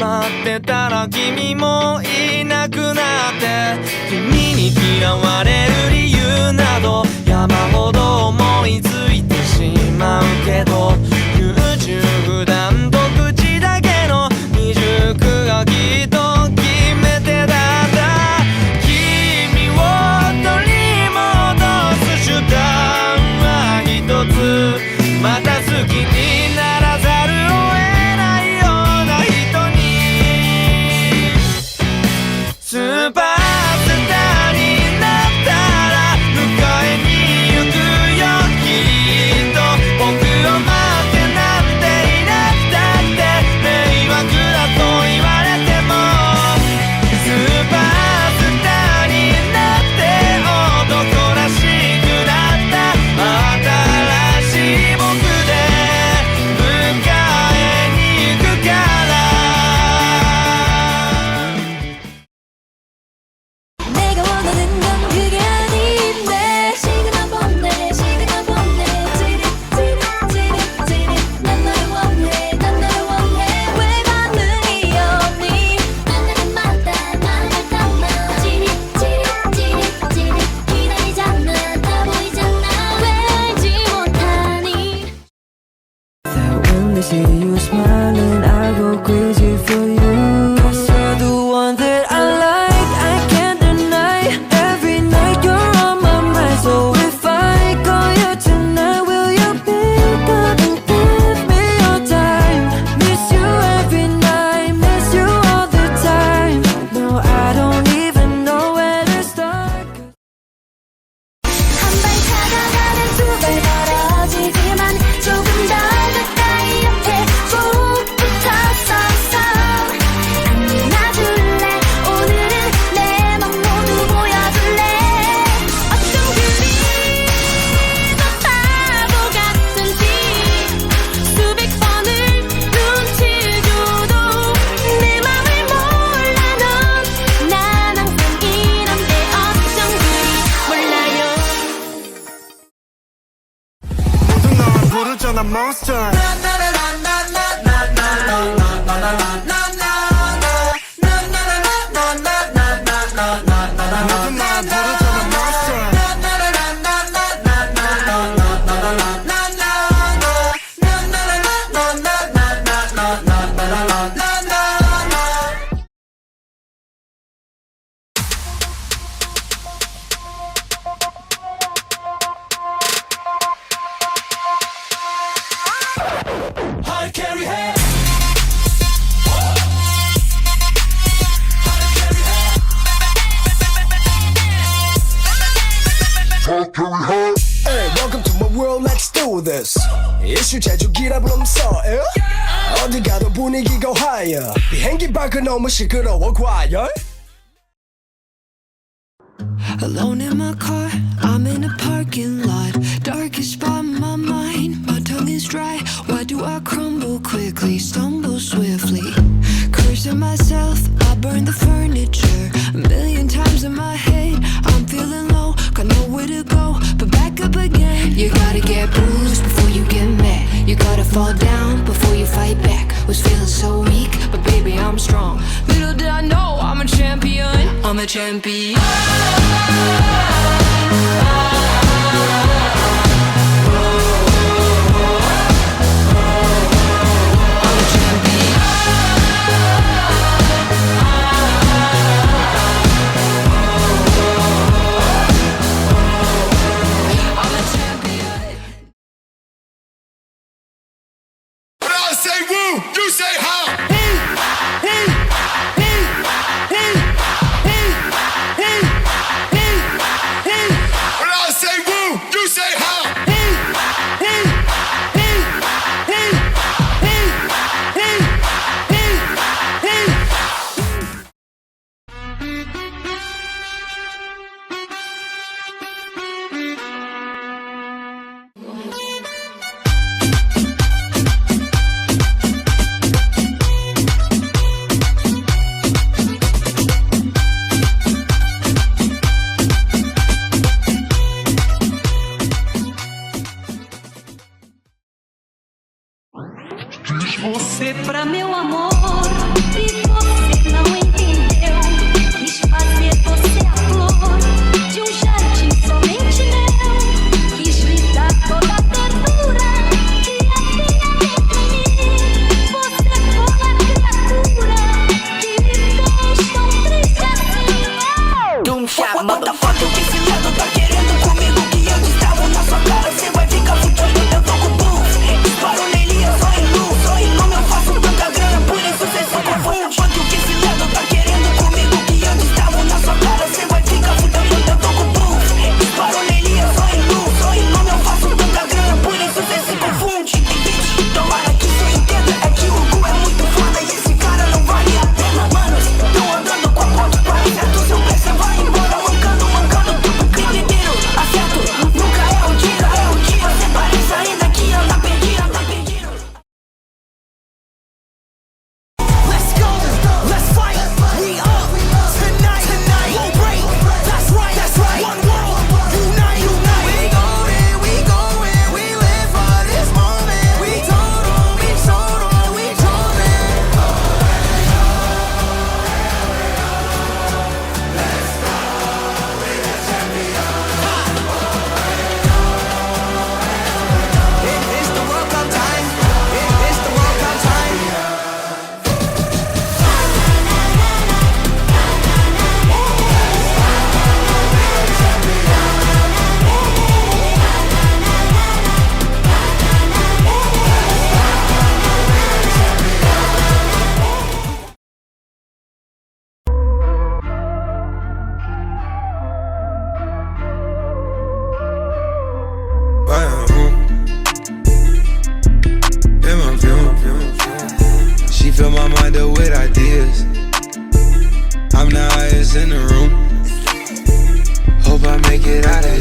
待ってたら君もいなくなって、君に嫌われる理由など山ほど思いついてしまうけど、優柔不断と口だけの未熟がきっと決め手だった。君を取り戻す手段は一つ、また好きにならざるを得ないような人に。スーパースターになったら迎えに行くよきっと。僕を待ってなんていなくたって迷惑だと言われても、スーパースターになって男らしくなった新しい僕で迎えに行くから。 내가 원하는 건 그게 아닌데 시그널 보내 시그널 보내 찌릿 난 너를 원해 난 너를 원해 왜 반응이 없니. 만나는 마다 마음을 담아 찌릿 기다리잖아 다 보이잖아 왜 알지 못하니. That when they see you smiling, I go crazy for you. 'Cause you're the one that I like, I can't deny. Every night you're on my mind, so if I call you tonight, will you pick up and give me your time? Miss you every night, miss you all the time. No, I don't even know where to start. 한 발 다가가면 두 발 멀어지지만 조금 더 가까이 옆에 꼭 붙었었어. 안아줄래 오늘은 내 맘 모두 보여줄래. 어쩜 그리 더 바보 같은지 수백 번을 눈치 줘도 내 맘을 몰라 넌. 난 항상 이런데 어쩜 그리 몰라요. 모두 널 부르잖아 monster. 모두 날 부르잖아 monster. Hey, welcome to my world, let's do this. 이슈 제조기라 부르면서 어디 가도 분위기가 higher. 비행기 밖은 너무 시끄러워 과열. Alone in my car, I'm in a parking lot. Darkest spot in my mind, my tongue is dry. Why do I crumble quickly, stumble swiftly? Cursing myself, I burn the furniture. A million times in my head, I'm feeling low, got nowhere to go, but back up again. You gotta get bruised before you get mad. You gotta fall down before you fight back. Was feeling so weak, but baby I'm strong. Little did I know I'm a champion. I'm a champion. I say woo, you say how. in the room. Hope I make it out of